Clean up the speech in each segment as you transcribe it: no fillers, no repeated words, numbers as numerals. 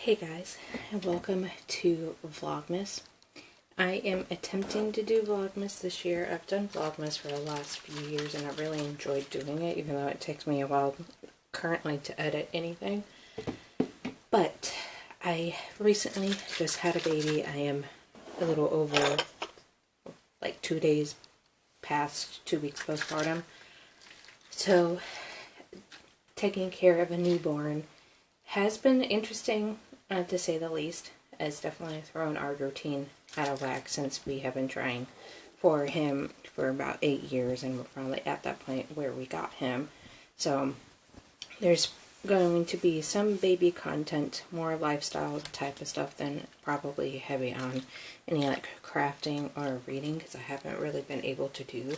Hey guys, and welcome to Vlogmas. I am attempting to do Vlogmas this year. I've done Vlogmas for the last few years and I really enjoyed doing it, even though it takes me a while currently to edit anything. But I recently just had a baby. I am a little over like 2 days past 2 weeks postpartum. So taking care of a newborn has been interesting, to say the least. It's definitely thrown our routine out of whack since we have been trying for him for about 8 years, and we're finally at that point where we got him. So there's going to be some baby content, more lifestyle type of stuff than probably heavy on any like crafting or reading, because I haven't really been able to do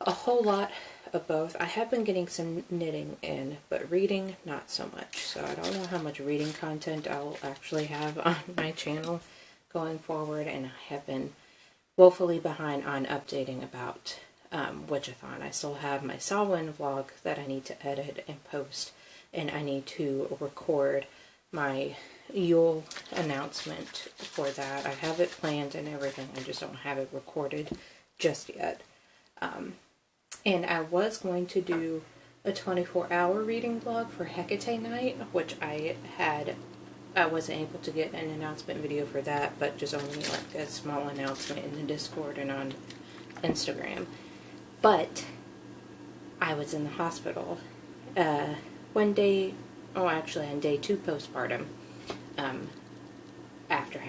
a whole lot of both. I have been getting some knitting in, but reading not so much. So I don't know how much reading content I'll actually have on my channel going forward, and I have been woefully behind on updating about Witchathon. I still have my Samhain vlog that I need to edit and post, and I need to record my Yule announcement for that. I have it planned and everything, I just don't have it recorded just yet. And I was going to do a 24-hour reading vlog for Hecate night, which I wasn't able to get an announcement video for that, but just only like a small announcement in the Discord and on Instagram. But I was in the hospital one day, actually on day 2 postpartum, after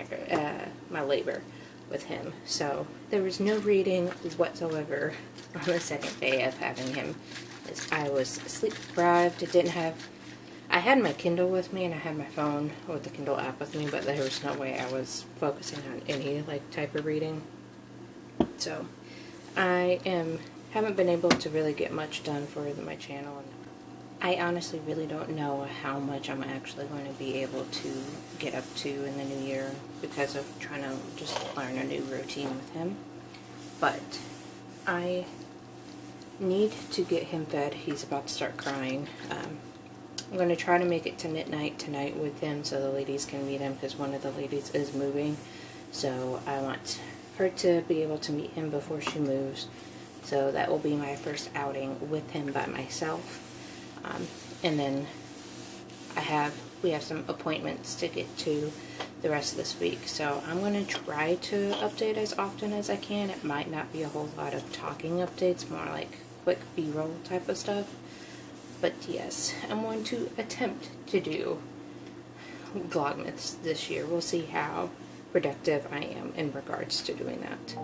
my labor with him. So there was no reading whatsoever on the second day of having him. I was sleep deprived. I had my Kindle with me and I had my phone with the Kindle app with me, but there was no way I was focusing on any like type of reading. So I haven't been able to really get much done for my channel. I honestly really don't know how much I'm actually going to be able to get up to in the new year because of trying to just learn a new routine with him. But I need to get him fed. He's about to start crying. I'm going to try to make it to midnight tonight with him so the ladies can meet him, because one of the ladies is moving. So I want her to be able to meet him before she moves. So that will be my first outing with him by myself. And then we have some appointments to get to the rest of this week. So I'm going to try to update as often as I can. It might not be a whole lot of talking updates, more like quick B-roll type of stuff. But yes, I'm going to attempt to do Vlogmas this year. We'll see how productive I am in regards to doing that.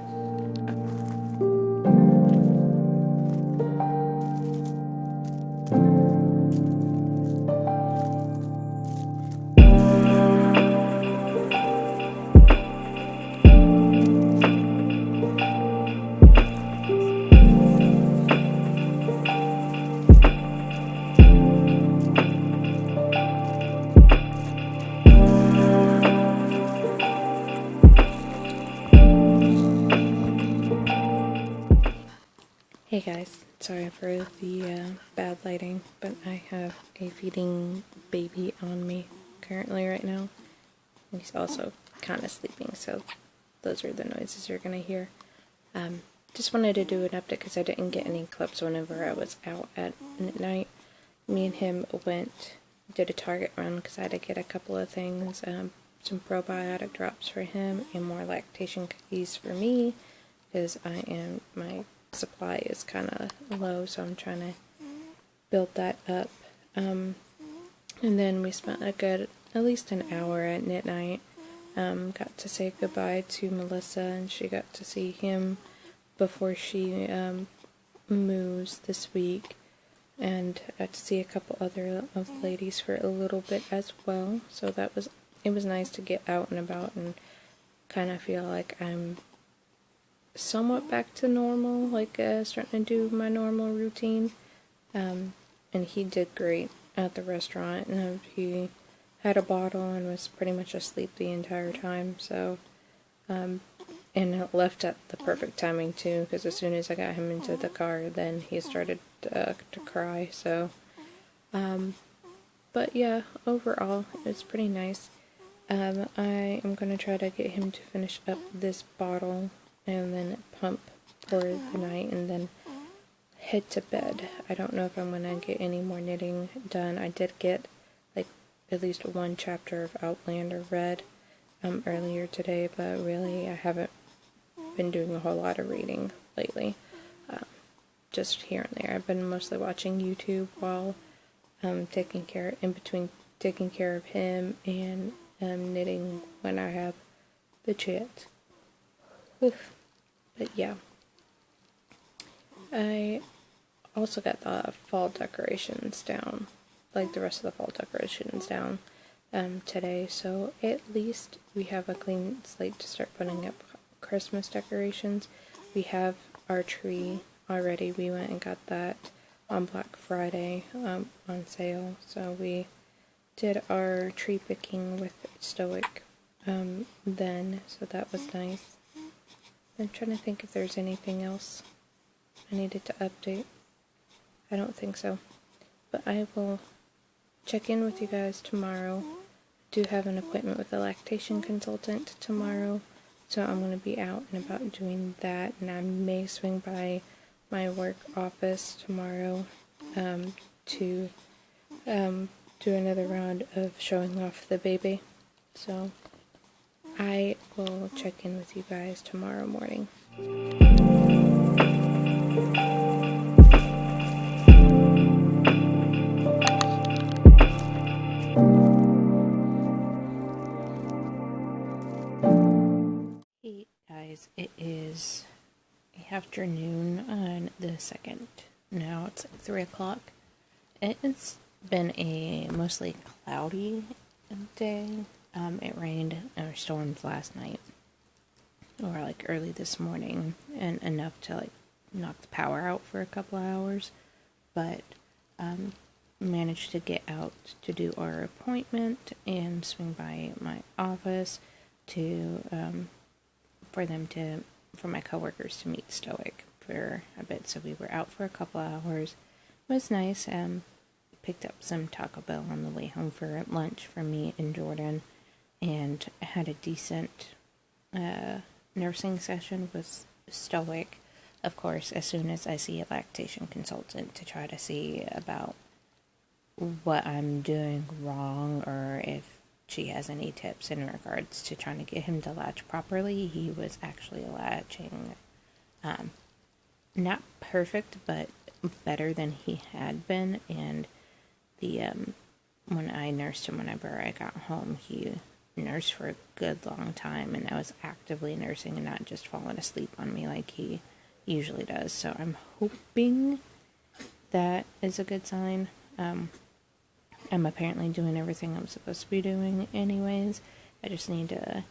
Hey guys, sorry for the bad lighting, but I have a feeding baby on me currently right now. He's also kind of sleeping, so those are the noises you're going to hear. Just wanted to do an update because I didn't get any clips whenever I was out at midnight. Me and him did a Target run because I had to get a couple of things, some probiotic drops for him and more lactation cookies for me, because my supply is kind of low, so I'm trying to build that up. And then we spent at least an hour at midnight. Got to say goodbye to Melissa, and she got to see him before she moves this week, and got to see a couple other of the ladies for a little bit as well. So it was nice to get out and about and kind of feel like I'm somewhat back to normal, like starting to do my normal routine. And he did great at the restaurant, and he had a bottle and was pretty much asleep the entire time. So and it left at the perfect timing too, because as soon as I got him into the car, then he started to cry. So But yeah, overall, it's pretty nice. I am going to try to get him to finish up this bottle and then pump for the night and then head to bed. I don't know if I'm going to get any more knitting done. I did get like at least one chapter of Outlander read earlier today, but really I haven't been doing a whole lot of reading lately. Just here and there. I've been mostly watching YouTube while taking care of him and knitting when I have the chance. Oof. But yeah, I also got the fall decorations down, like the rest of the fall decorations down today, so at least we have a clean slate to start putting up Christmas decorations. We have our tree already. We went and got that on Black Friday on sale, so we did our tree picking with Stoic then, so that was nice. I'm trying to think if there's anything else I needed to update. I don't think so, but I will check in with you guys tomorrow. I do have an appointment with a lactation consultant tomorrow, so I'm going to be out and about doing that, and I may swing by my work office tomorrow to do another round of showing off the baby. So I will check in with you guys tomorrow morning. Hey guys, it is afternoon on the 2nd. Now it's like 3 o'clock. It's been a mostly cloudy day. It rained or stormed last night, or like early this morning, and enough to like knock the power out for a couple of hours. But managed to get out to do our appointment and swing by my office to for my coworkers to meet Stoic for a bit. So we were out for a couple of hours. It was nice. Picked up some Taco Bell on the way home for lunch for me and Jordan, and had a decent nursing session with Stoic. Of course, as soon as I see a lactation consultant to try to see about what I'm doing wrong, or if she has any tips in regards to trying to get him to latch properly. He was actually latching not perfect, but better than he had been, and when I nursed him whenever I got home, he nursed for a good long time, and I was actively nursing and not just falling asleep on me like he usually does. So I'm hoping that is a good sign. I'm apparently doing everything I'm supposed to be doing anyways. I just need to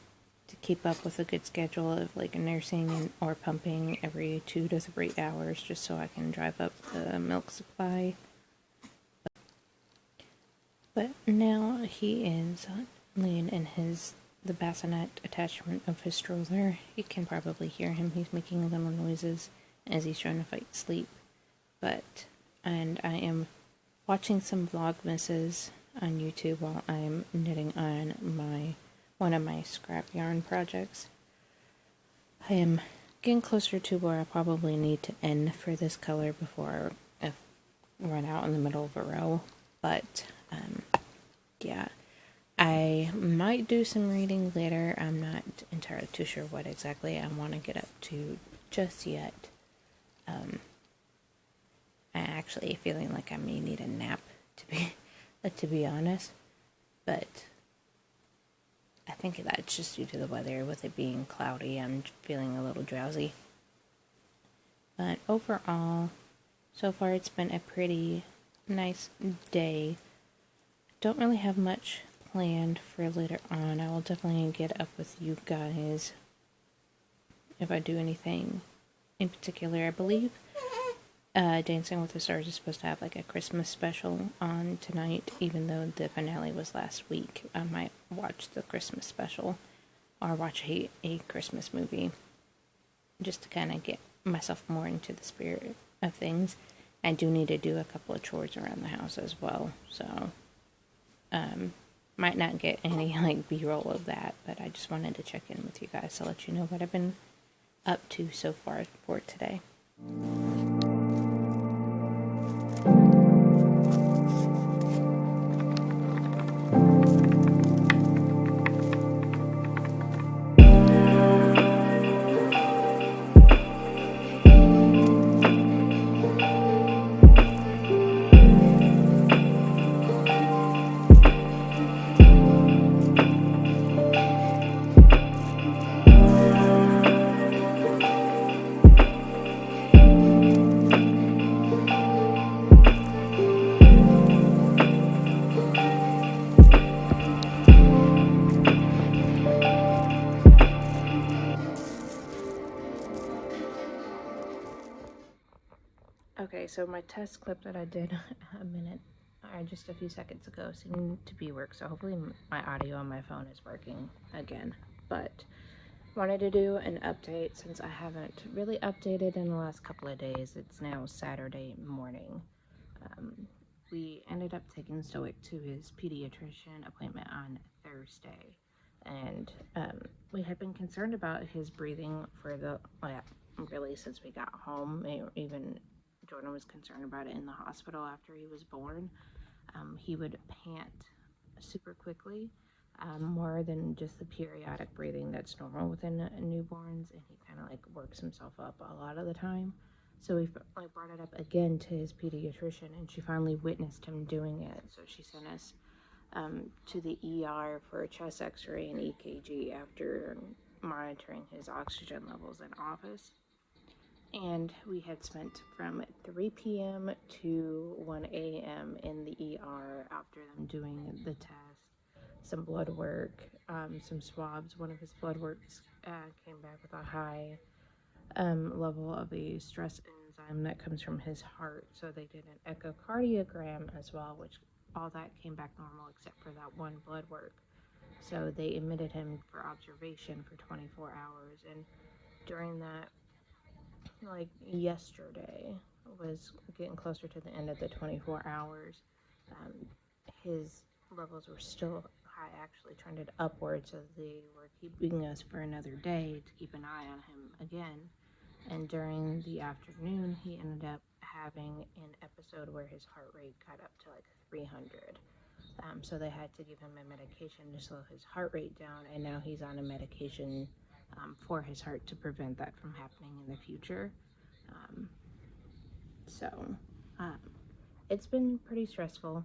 keep up with a good schedule of like nursing or pumping every 2 to 3 hours, just so I can drive up the milk supply. But now he is laying in the bassinet attachment of his stroller. You can probably hear him. He's making little noises as he's trying to fight sleep. And I am watching some Vlogmases on YouTube while I'm knitting on one of my scrap yarn projects. I am getting closer to where I probably need to end for this color before I run out in the middle of a row. But yeah, I might do some reading later. I'm not entirely too sure what exactly I want to get up to just yet. I'm actually feeling like I may need a nap, to be honest, but I think that's just due to the weather. With it being cloudy, I'm feeling a little drowsy. But overall, so far it's been a pretty nice day. Don't really have much planned for later on. I will definitely get up with you guys if I do anything in particular. I believe Dancing with the Stars is supposed to have like a Christmas special on tonight, even though the finale was last week. I might watch the Christmas special or watch a Christmas movie just to kind of get myself more into the spirit of things. I do need to do a couple of chores around the house as well, so Might not get any like B-roll of that, but I just wanted to check in with you guys to let you know what I've been up to so far for today. Okay, so my test clip that I did just a few seconds ago seemed to be work, so hopefully my audio on my phone is working again. But wanted to do an update since I haven't really updated in the last couple of days. It's now Saturday morning. We ended up taking Stoic to his pediatrician appointment on Thursday, and we had been concerned about his breathing for really since we got home. Even Jordan was concerned about it in the hospital after he was born. He would pant super quickly, more than just the periodic breathing that's normal within newborns, and he kind of like works himself up a lot of the time. So we brought it up again to his pediatrician, and she finally witnessed him doing it. So she sent us to the ER for a chest X-ray and EKG after monitoring his oxygen levels in office. And we had spent from 3 p.m. to 1 a.m. in the ER after them doing the test, some blood work, some swabs. One of his blood works came back with a high level of a stress enzyme that comes from his heart. So they did an echocardiogram as well, which all that came back normal except for that one blood work. So they admitted him for observation for 24 hours. And during that, like yesterday, was getting closer to the end of the 24 hours, his levels were still high, actually trended upward, so they were keeping us for another day to keep an eye on him again. And during the afternoon, he ended up having an episode where his heart rate got up to like 300. So they had to give him a medication to slow his heart rate down, and now he's on a medication for his heart to prevent that from happening in the future. Um, so it's been pretty stressful.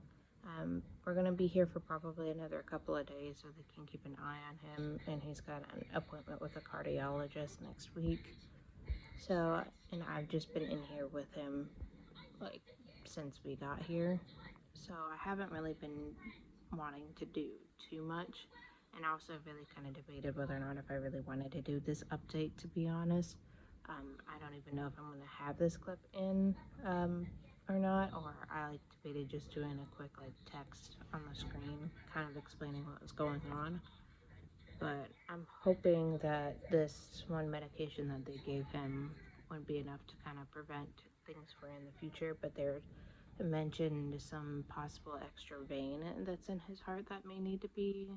We're going to be here for probably another couple of days so they can keep an eye on him, and he's got an appointment with a cardiologist next week. So, and I've just been in here with him like since we got here. So I haven't really been wanting to do too much, and I also really kind of debated whether or not if I really wanted to do this update, to be honest. I don't even know if I'm going to have this clip in or not, or I like debated just doing a quick like text on the screen kind of explaining what was going on. But I'm hoping that this one medication that they gave him would be enough to kind of prevent things for in the future. But they're mentioned some possible extra vein that's in his heart that may need to be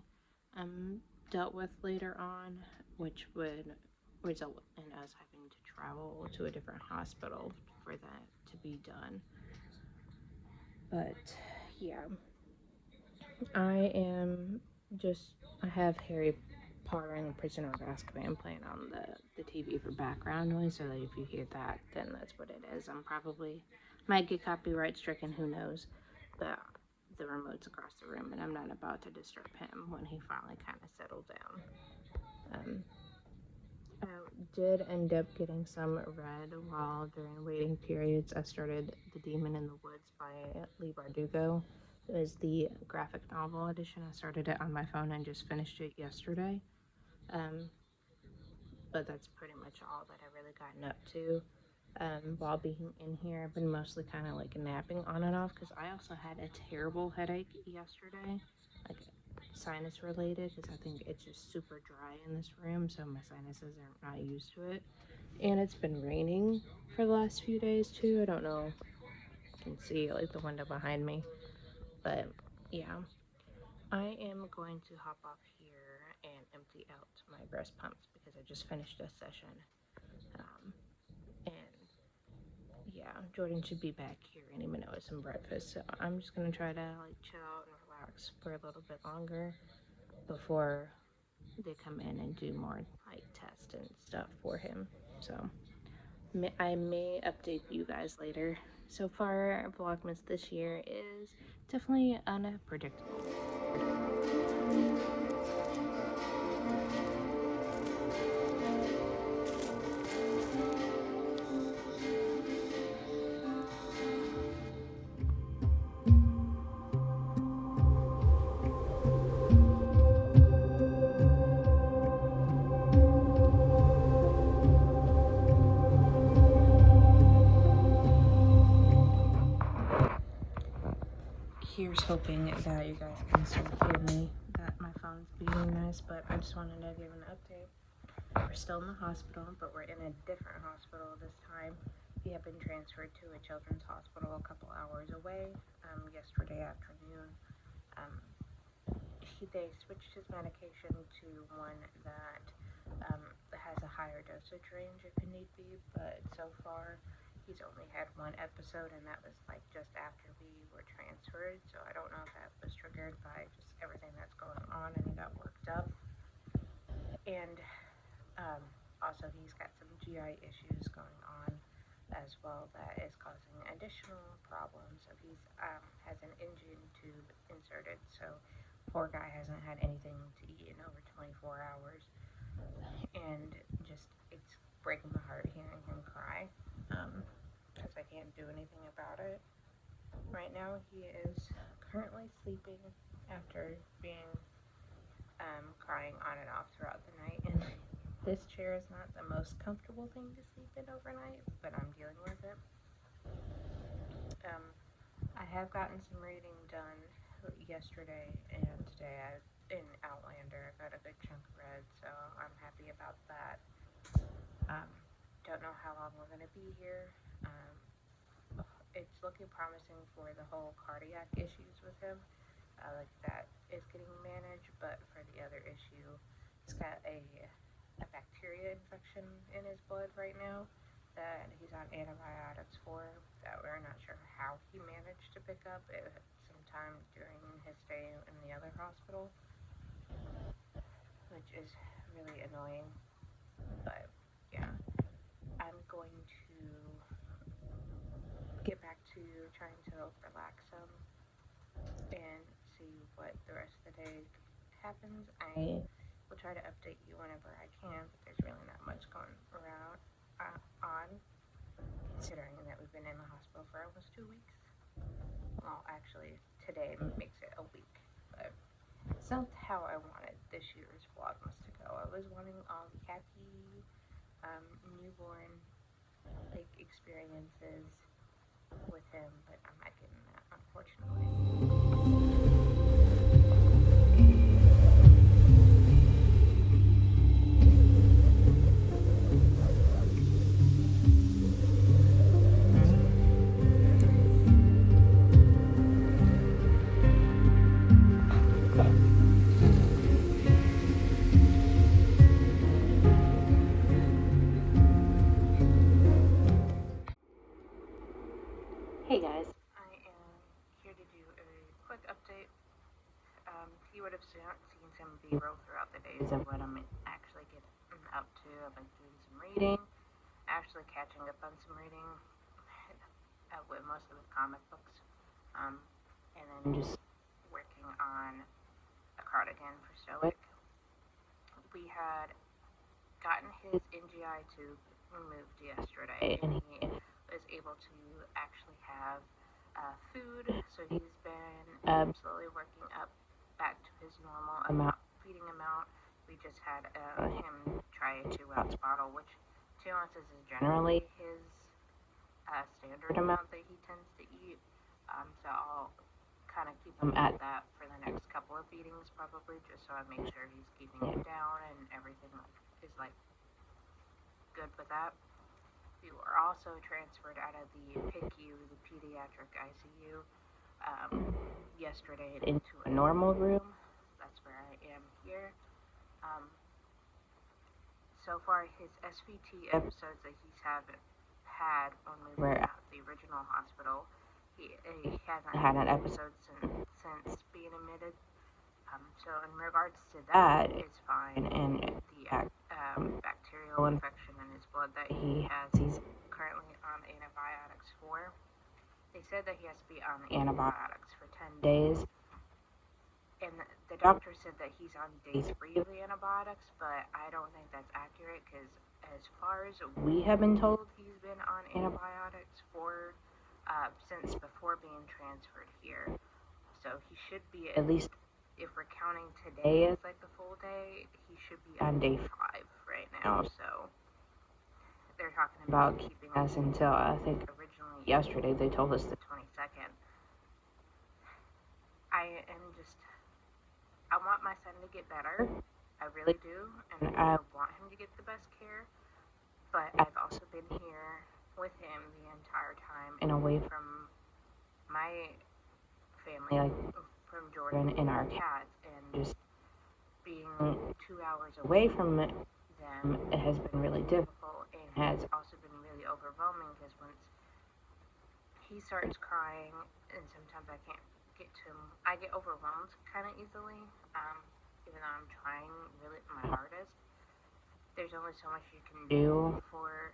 dealt with later on, which would result in us having to travel to a different hospital for that to be done. But yeah, I have Harry Potter and the Prisoner of Azkaban playing on the TV for background noise, so that if you hear that, then that's what it is. I'm probably might get copyright stricken, who knows, but the remote's across the room, and I'm not about to disturb him when he finally kind of settled down. I did end up getting some read while during waiting periods. I started The Demon in the Woods by Leigh Bardugo. It was the graphic novel edition. I started it on my phone and just finished it yesterday. But that's pretty much all that I've really gotten up to. While being in here, I've been mostly kind of like napping on and off because I also had a terrible headache yesterday, like sinus related, because I think it's just super dry in this room, so my sinuses are not used to it. And it's been raining for the last few days too. I don't know if you can see like the window behind me, but yeah. I am going to hop off here and empty out my breast pumps because I just finished a session. And yeah, Jordan should be back here any minute with some breakfast. So I'm just gonna try to like chill out and relax for a little bit longer before they come in and do more like tests and stuff for him. So I may update you guys later. So far, Vlogmas this year is definitely unpredictable. Here's hoping that you guys can still hear me, that my phone's being nice, but I just wanted to give an update. We're still in the hospital, but we're in a different hospital this time. He had been transferred to a children's hospital a couple hours away yesterday afternoon. They switched his medication to one that has a higher dosage range if need be, but so far he's only had one episode, and that was like just after we were transferred, so I don't know if that was triggered by just everything that's going on and he got worked up. And also he's got some GI issues going on as well that is causing additional problems. So he's has an engine tube inserted, so poor guy hasn't had anything to eat in over 24 hours, and just it's breaking my heart hearing him cry because I can't do anything about it. Right now he is currently sleeping after being crying on and off throughout the night, and this chair is not the most comfortable thing to sleep in overnight, but I'm dealing with it. I have gotten some reading done yesterday and today in Outlander. I got a good chunk read, so I'm happy about that. Don't know how long we're going to be here. It's looking promising for the whole cardiac issues with him. Like that is getting managed, but for the other issue, he's got a bacteria infection in his blood right now that he's on antibiotics for, that we're not sure how he managed to pick up it sometime during his stay in the other hospital, which is really annoying. But yeah, I'm going to get back to trying to relax some and see what the rest of the day happens. I will try to update you whenever I can, but there's really not much going around on, considering that we've been in the hospital for almost 2 weeks. Well, actually, today makes it a week, but it's not how I wanted this year's Vlogmas to go. I was wanting all the happy newborn like experiences with him, but I'm not getting that, unfortunately. Hey guys, I am here to do a quick update. You would have seen some B-roll throughout the days of what I'm actually getting up to. I've been doing some reading, actually catching up on some reading, mostly with comic books, and then just working on a cardigan for Stoic. We had gotten his NGI tube removed yesterday, and he was able to actually have food, so he's been slowly working up back to his normal feeding amount. We just had him try a 2-ounce bottle, which 2 ounces is generally his standard amount that he tends to eat. So I'll kind of keep him at that for the next couple of feedings probably, just so I make sure he's keeping it down and everything is like good with that. We were also transferred out of the PICU, the pediatric ICU, yesterday into a normal room, here. So far, his SVT episodes that he's had when we were at the original hospital, he hasn't had an episode since being admitted. So in regards to that, it's fine. And the bacterial infection in his blood that he has, he's currently on antibiotics for. They said that he has to be on antibiotics for 10 days. And the doctor said that he's on day 3 of the antibiotics, but I don't think that's accurate because as far as we have been told, he's been on antibiotics for since before being transferred here. So he should be, at least if we're counting today as like the full day, he should be on day 5 right now. So they're talking about keeping us until, I think originally yesterday they told us the 22nd. I want my son to get better. I really do. And I want him to get the best care. But I've also been here with him the entire time and away from my family, like from Jordan and our cats. And just being 2 hours away from them, it has been really difficult and has also been really overwhelming because once he starts crying, and sometimes I can't get to him, I get overwhelmed kind of easily, even though I'm trying really my hardest. There's only so much you can do for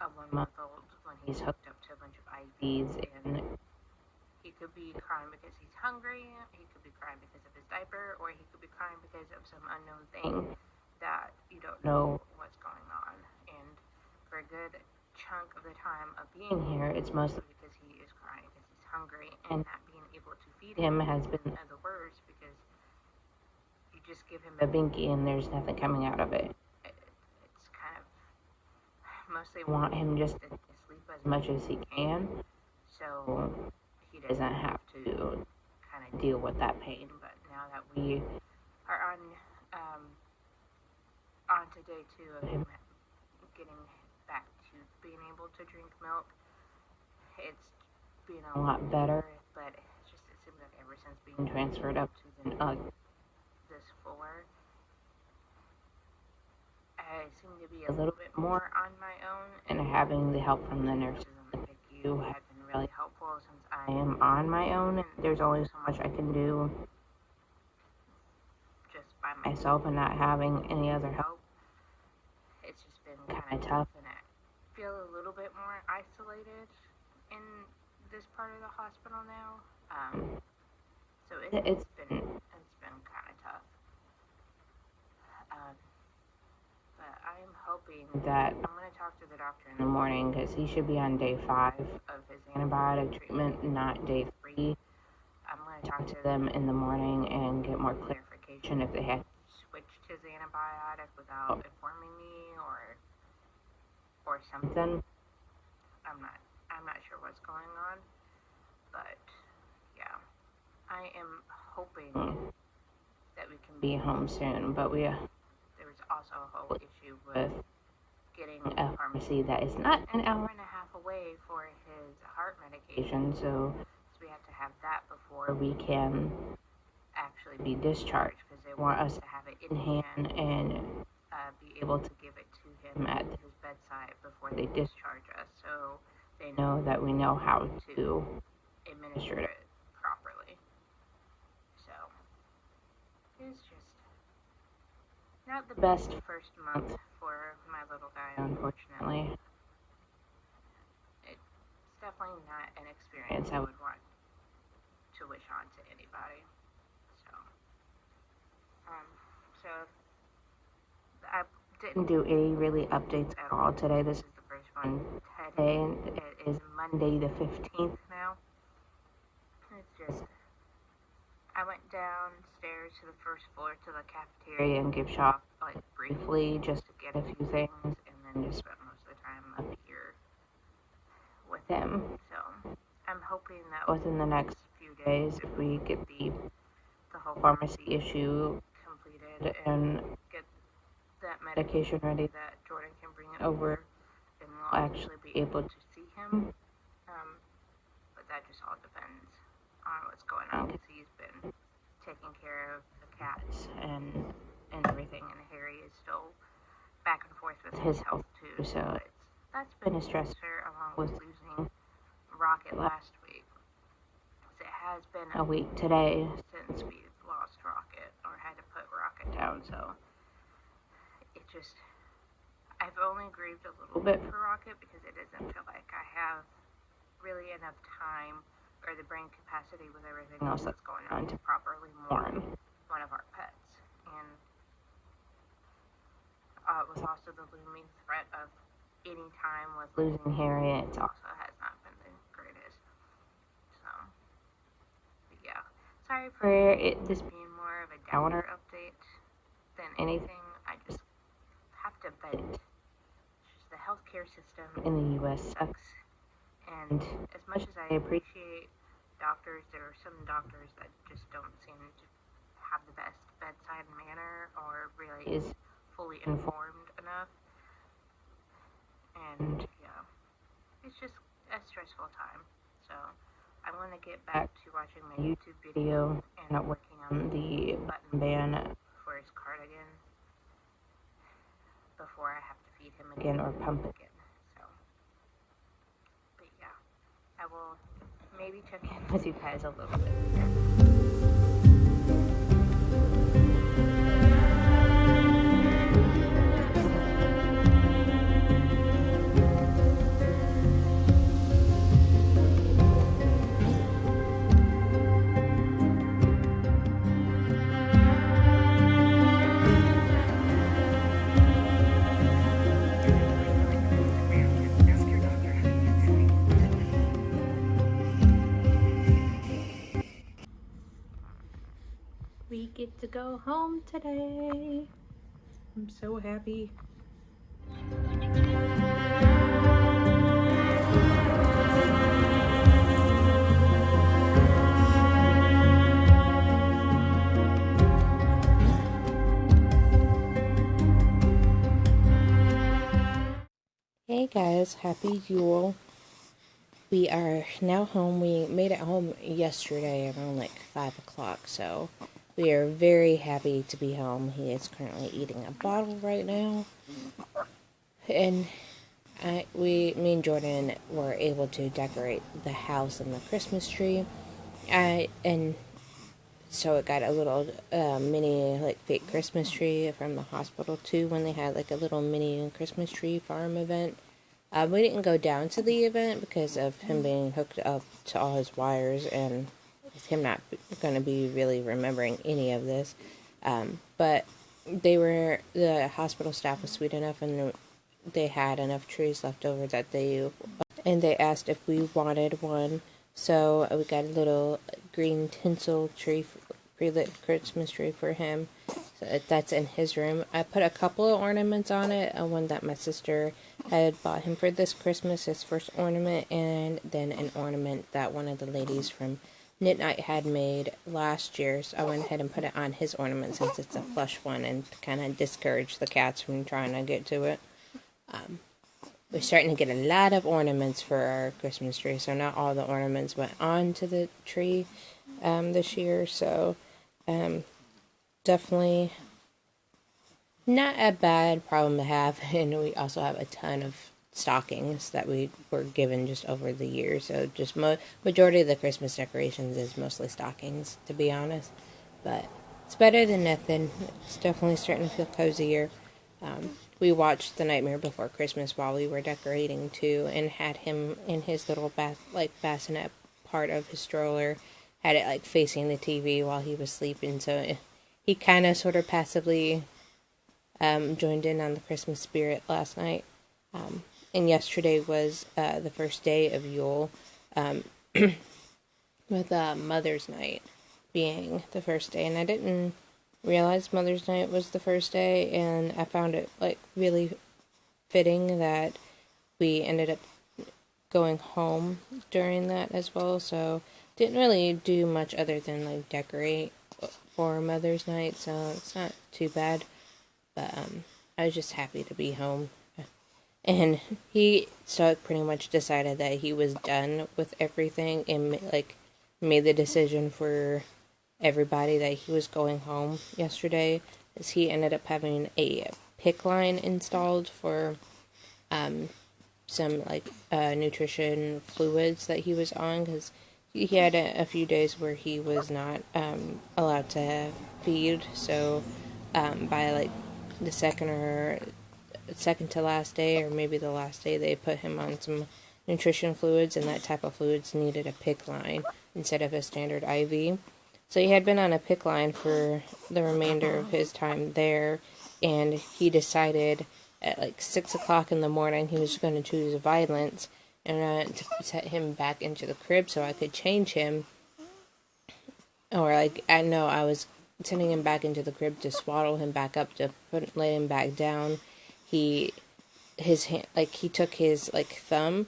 a 1-month-old when he's hooked up to a bunch of IVs, and he could be crying because he's hungry, he could be crying because of his diaper, or he could be crying because of some unknown thing that you don't know what's going on. And for a good chunk of the time of being here, it's mostly because he is crying because he's hungry, and not being able to feed him has been the worst because you just give him a binky and there's nothing coming out of it. It's kind of, mostly want him just to sleep as much as he can so he doesn't have to kind of deal with that pain. But now that we are on to day 2 of him getting back to being able to drink milk, it's been a lot better. But it seems like ever since being transferred up to this floor, I seem to be a little bit more on my own, and having the help from the nurses in the PICU has been really helpful since I am on my own and there's only so much I can do just by myself and not having any other help. It's just been kind of tough, and I feel a little bit more isolated in this part of the hospital now. So it's been kind of tough. But I'm hoping that I'm going to talk to the doctor in the morning because he should be on day 5 of his antibiotic treatment, not day 3. I'm going to talk to them in the morning and get more clarification if they had switched his antibiotic without informing me or something. I'm not sure what's going on, but yeah, I am hoping that we can be home soon. But there was also a whole issue with getting a pharmacy that is not an hour and a half away for his heart medication, so we have to have that before we can actually be discharged because they want us to have it in hand and be able to give it to him at his bedside before they discharge us, so they know that we know how to administer it properly. So it's just not the best first month for my little guy, unfortunately. It's definitely not an experience I would want to wish on to anybody. So I didn't do any really updates at all today. This is the first one today, and it is Monday the 15th now. It's just, I went downstairs to the first floor to the cafeteria and gift shop, like briefly, just to get a few things, and then just spent most of the time up here with him. So I'm hoping that within the next few days, if we get the whole pharmacy issue completed and get that medication ready, that Jordan can bring it over and we'll actually be able to see him. But that just all depends on what's going on because he's been taking care of the cats and everything, and Harry is still back and forth with his health too, so that's been a stressor, along with losing Rocket last week. So it has been a week today since we've lost Rocket, or had to put Rocket down, so it just, I've only grieved a little bit for Rocket because it doesn't feel like I have really enough time or the brain capacity with everything else that's going on to properly mourn one of our pets. And with also the looming threat of any time with losing Harriet, it also has not been the greatest. So, but yeah, sorry for this being more of a downer update than anything. I just have to vent. Just the healthcare system in the U.S. sucks. And as much as I appreciate doctors, there are some doctors that just don't seem to have the best bedside manner or really is fully informed enough. And yeah, it's just a stressful time. So I want to get back to watching my YouTube video and working on the button band for his cardigan before I have to feed him again or pump again. I will maybe check in with you guys a little bit later. We get to go home today. I'm so happy. Hey guys, happy Yule. We are now home. We made it home yesterday around like 5 o'clock, so we are very happy to be home. He is currently eating a bottle right now. And me and Jordan were able to decorate the house and the Christmas tree. And so it got a little mini like fake Christmas tree from the hospital too, when they had like a little mini Christmas tree farm event. We didn't go down to the event because of him being hooked up to all his wires and him not going to be really remembering any of this. But the hospital staff was sweet enough, and they had enough trees left over that they asked if we wanted one. So we got a little green tinsel tree, pre-lit Christmas tree for him. So that's in his room. I put a couple of ornaments on it. One that my sister had bought him for this Christmas, his first ornament, and then an ornament that one of the ladies from Knit Night had made last year. So I went ahead and put it on his ornament since it's a plush one, and to kind of discourage the cats from trying to get to it. We're starting to get a lot of ornaments for our Christmas tree, so not all the ornaments went onto the tree this year, so definitely not a bad problem to have. And we also have a ton of stockings that we were given just over the years, so just majority of the Christmas decorations is mostly stockings, to be honest, but it's better than nothing. It's definitely starting to feel cozier. We watched The Nightmare Before Christmas while we were decorating too, and had him in his little bassinet part of his stroller, had it like facing the TV while he was sleeping, so he kind of sort of passively joined in on the Christmas spirit last night. And yesterday was the first day of Yule, with Mother's Night being the first day, and I didn't realized Mother's Night was the first day, and I found it like really fitting that we ended up going home during that as well. So didn't really do much other than like decorate for Mother's Night, so it's not too bad. But I was just happy to be home. And he pretty much decided that he was done with everything, and like made the decision for everybody that he was going home yesterday, is he ended up having a PICC line installed for some like nutrition fluids that he was on, because he had a few days where he was not allowed to feed. So by like the second to last day, or maybe the last day, they put him on some nutrition fluids, and that type of fluids needed a PICC line instead of a standard IV. So he had been on a PICC line for the remainder of his time there, and he decided at like 6 o'clock in the morning he was going to choose violence, and to set him back into the crib so I could change him. Or like, I was sending him back into the crib to swaddle him back up, to lay him back down. He took his like thumb,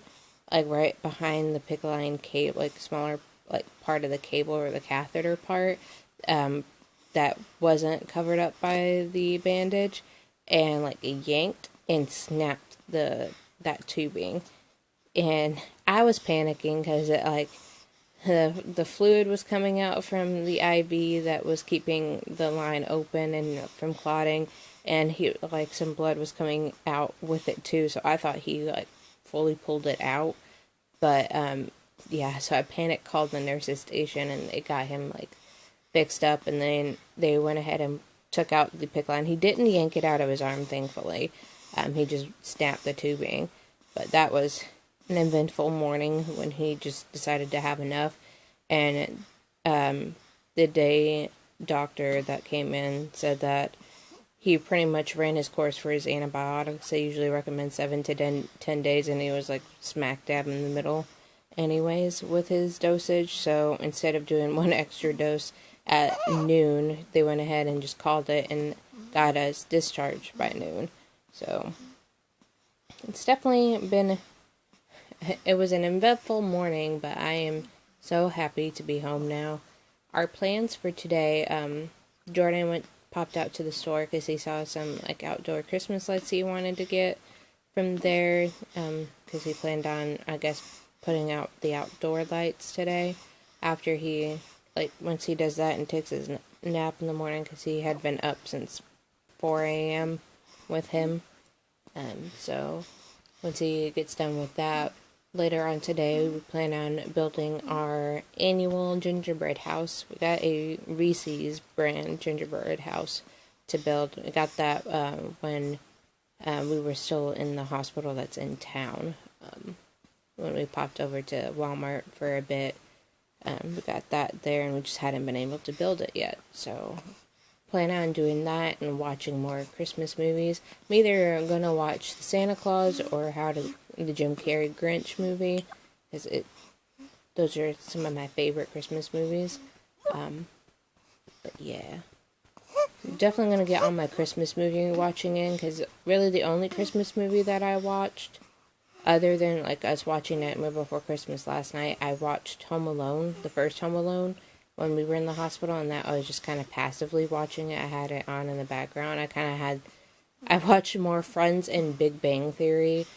like right behind the PICC line cable, like smaller like part of the cable or the catheter part, that wasn't covered up by the bandage, and like yanked and snapped that tubing. And I was panicking because it like the fluid was coming out from the IV that was keeping the line open and from clotting, and he like some blood was coming out with it too. So I thought he like fully pulled it out, but yeah. So I panicked, called the nurse's station, and they got him like fixed up, and then they went ahead and took out the PICC line. He didn't yank it out of his arm, thankfully. He just snapped the tubing, but that was an eventful morning when he just decided to have enough. And the day doctor that came in said that he pretty much ran his course for his antibiotics. They usually recommend 7 to 10 days, and he was like smack dab in the middle anyways with his dosage. So instead of doing one extra dose at noon, they went ahead and just called it and got us discharged by noon. So it's definitely been, it was an eventful morning, but I am so happy to be home now. Our plans for today, Jordan popped out to the store because he saw some like outdoor Christmas lights he wanted to get from there, because he planned on, I guess, putting out the outdoor lights today after he, like, once he does that and takes his nap in the morning, because he had been up since 4 a.m. with him. So once he gets done with that, later on today, we plan on building our annual gingerbread house. We got a Reese's brand gingerbread house to build. We got that when we were still in the hospital that's in town. When we popped over to Walmart for a bit, we got that there, and we just hadn't been able to build it yet. So plan on doing that and watching more Christmas movies. I'm either going to watch the Santa Claus or the Jim Carrey Grinch movie, because those are some of my favorite Christmas movies. But yeah, I'm definitely going to get on my Christmas movie watching in, because really the only Christmas movie that I watched, other than like us watching Nightmare Before Christmas last night, I watched Home Alone, the first Home Alone, when we were in the hospital, and that I was just kind of passively watching it. I had it on in the background. I watched more Friends and Big Bang Theory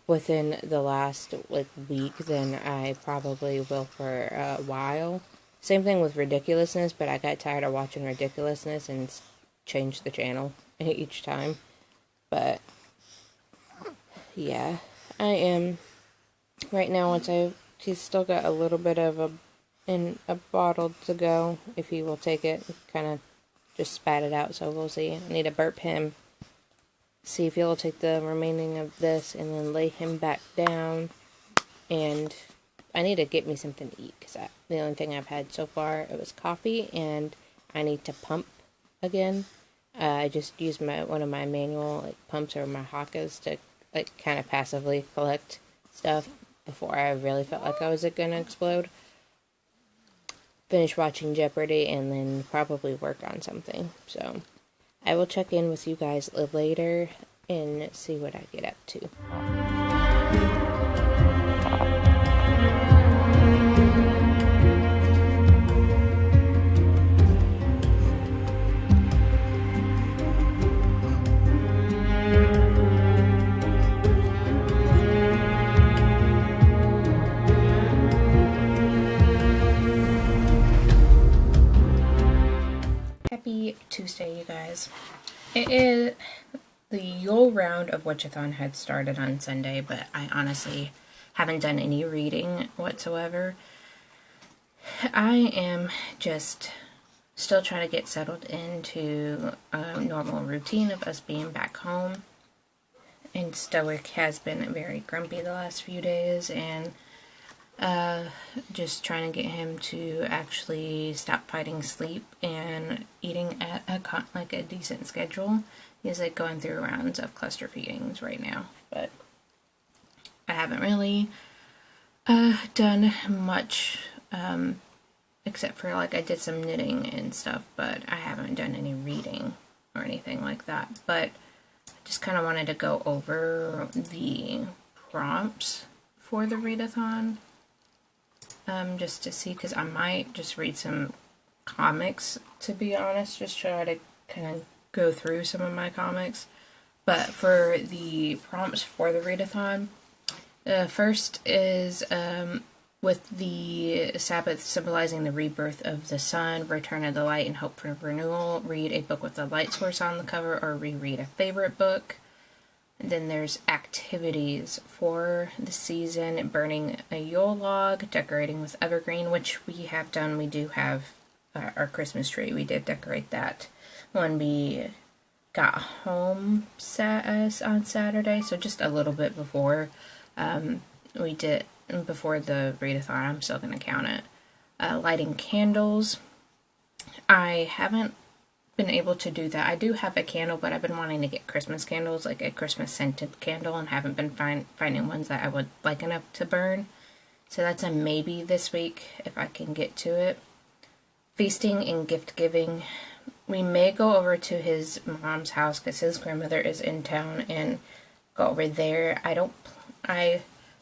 within the last like week than I probably will for a while. Same thing with Ridiculousness, but I got tired of watching Ridiculousness and changed the channel each time. But yeah, I am right now. He's still got a little bit of a bottle to go. If he will take it, kind of just spat it out. So we'll see. I need to burp him. See if he'll take the remaining of this and then lay him back down. And I need to get me something to eat, because the only thing I've had so far, it was coffee, and I need to pump again. I just used one of my manual like pumps, or my Hakas, to like kind of passively collect stuff before I really felt like I was going to explode. Finish watching Jeopardy and then probably work on something. So I will check in with you guys later and see what I get up to. Tuesday, you guys. It is the Yule round of Witchathon had started on Sunday, but I honestly haven't done any reading whatsoever. I am just still trying to get settled into a normal routine of us being back home. And Stoic has been very grumpy the last few days, and just trying to get him to actually stop fighting sleep and eating at a decent schedule. He's like going through rounds of cluster feedings right now, but I haven't really done much except for like I did some knitting and stuff, but I haven't done any reading or anything like that. But I just kind of wanted to go over the prompts for the readathon, just to see, because I might just read some comics, to be honest, just try to kind of go through some of my comics. But for the prompts for the readathon, first is with the Sabbath symbolizing the rebirth of the sun, return of the light, and hope for renewal. Read a book with the light source on the cover, or reread a favorite book. And then there's activities for the season: burning a Yule log, decorating with evergreen, which we have done. We do have our Christmas tree. We did decorate that when we got home on Saturday, so just a little bit before we did. Before the readathon, I'm still going to count it. Lighting candles. I haven't been able to do that. I do have a candle, but I've been wanting to get Christmas candles, like a Christmas scented candle, and haven't been finding ones that I would like enough to burn. So that's a maybe this week if I can get to it. Feasting and gift giving. We may go over to his mom's house because his grandmother is in town and go over there. I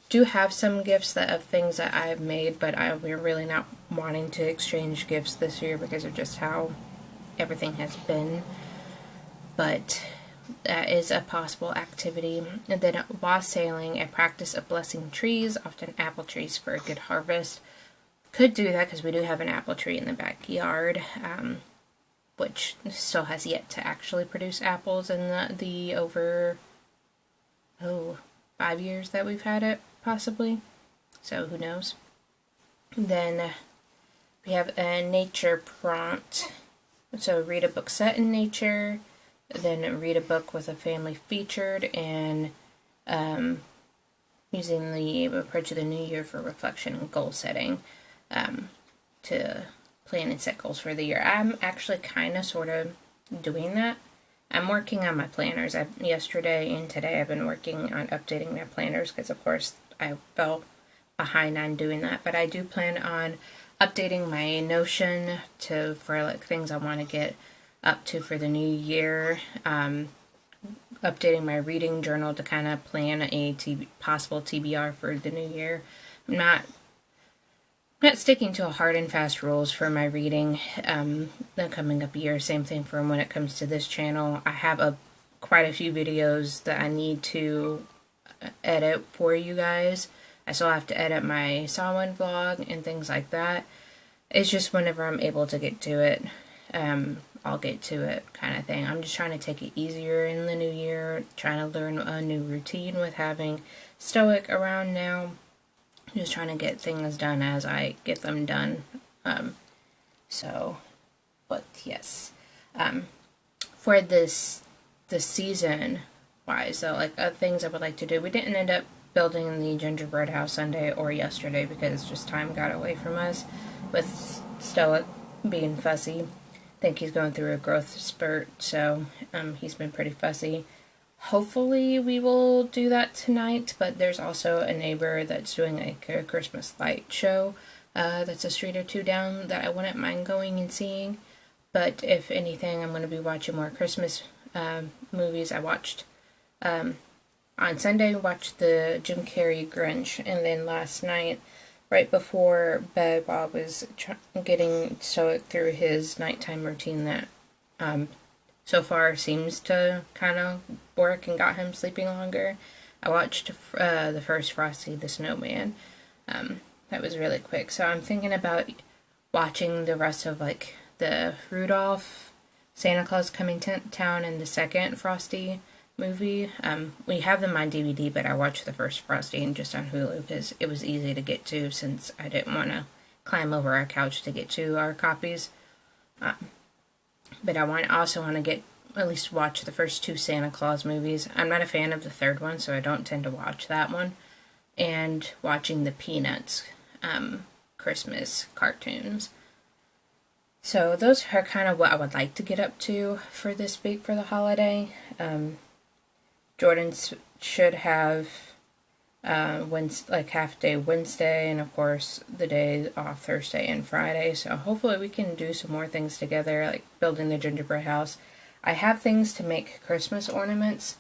do have some gifts of things that I've made, but we're really not wanting to exchange gifts this year because of just how everything has been. But that is a possible activity. And then wassailing, a practice of blessing trees, often apple trees, for a good harvest. Could do that because we do have an apple tree in the backyard, which still has yet to actually produce apples in the over 5 years that we've had it, possibly. So who knows. Then we have a nature prompt. So read a book set in nature, then read a book with a family featured, and using the approach of the new year for reflection and goal setting, to plan and set goals for the year. I'm actually kind of sort of doing that. I'm working on my planners. Yesterday and today I've been working on updating my planners because, of course, I fell behind on doing that. But I do plan on updating my Notion for like things I want to get up to for the new year. Updating my reading journal to kind of plan a possible TBR for the new year. I'm not sticking to a hard and fast rules for my reading the coming up year. Same thing for when it comes to this channel. I have quite a few videos that I need to edit for you guys. I still have to edit my Samhain vlog and things like that. It's just whenever I'm able to get to it, I'll get to it, kind of thing. I'm just trying to take it easier in the new year, trying to learn a new routine with having Stoic around now. Just trying to get things done as I get them done. But yes. For the season wise, though, like things I would like to do, we didn't end up building the gingerbread house Sunday or yesterday because just time got away from us with Stoic being fussy. I think he's going through a growth spurt, so he's been pretty fussy. Hopefully we will do that tonight, but there's also a neighbor that's doing a Christmas light show that's a street or two down that I wouldn't mind going and seeing. But if anything, I'm going to be watching more Christmas movies. I watched, on Sunday, watched the Jim Carrey Grinch, and then last night, right before bed, while I was getting Stoic through his nighttime routine that so far seems to kind of work and got him sleeping longer, I watched the first Frosty the Snowman. That was really quick. So I'm thinking about watching the rest of like the Rudolph Santa Claus Coming to Town and the second Frosty movie. We have them on DVD, but I watched the first Frosty and just on Hulu because it was easy to get to since I didn't want to climb over our couch to get to our copies. But I also want to get at least watch the first 2 Santa Claus movies. I'm not a fan of the third one, so I don't tend to watch that one. And watching the Peanuts Christmas cartoons. So those are kind of what I would like to get up to for this week for the holiday. Jordan should have half day Wednesday, and of course the day off Thursday and Friday. So hopefully we can do some more things together, like building the gingerbread house. I have things to make Christmas ornaments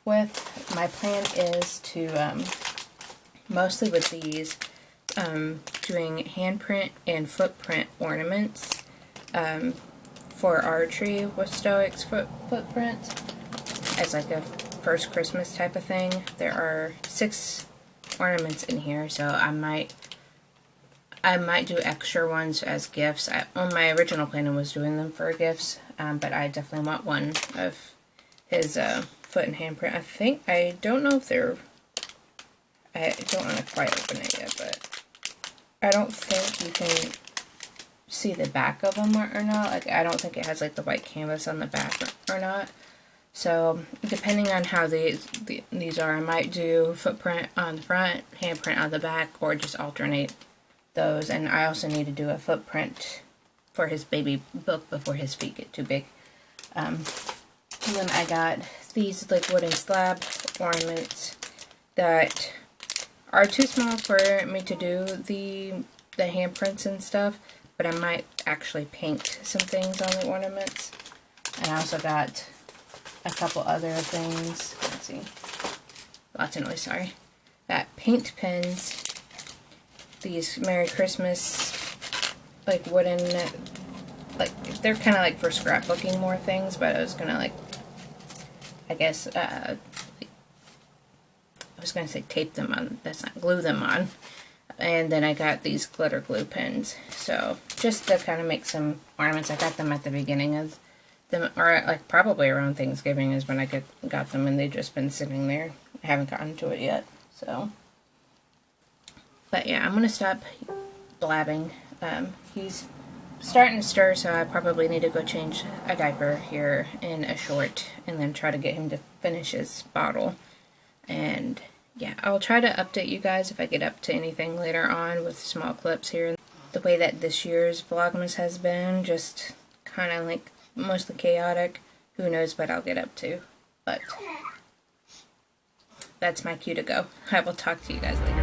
with. My plan is to mostly with these doing handprint and footprint ornaments for our tree with Stoic's footprint as like a first Christmas type of thing. There are 6 ornaments in here, so I might do extra ones as gifts. My original plan was doing them for gifts, but I definitely want one of his foot and handprint. I don't know if they're, I don't want to quite open it yet, but I don't think you can see the back of them or not. Like, I don't think it has like the white canvas on the back or not. So depending on how these are, I might do footprint on the front, handprint on the back, or just alternate those. And I also need to do a footprint for his baby book before his feet get too big. And then I got these like wooden slab ornaments that are too small for me to do the handprints and stuff, but I might actually paint some things on the ornaments. And I also got a couple other things. Let's see. Lots of noise, sorry. Got paint pens. These Merry Christmas, like wooden, like they're kind of like for scrapbooking more things, but I was gonna like, I guess, I was gonna say tape them on. That's not, glue them on. And then I got these glitter glue pens. So just to kind of make some ornaments. I got them at the beginning of them, or like probably around Thanksgiving is when I got them, and they've just been sitting there. I haven't gotten to it yet. So, but yeah, I'm gonna stop blabbing. He's starting to stir, so I probably need to go change a diaper here in a short, and then try to get him to finish his bottle. And yeah, I'll try to update you guys if I get up to anything later on with small clips here. The way that this year's Vlogmas has been, just kind of like mostly chaotic. Who knows what I'll get up to. But that's my cue to go. I will talk to you guys later.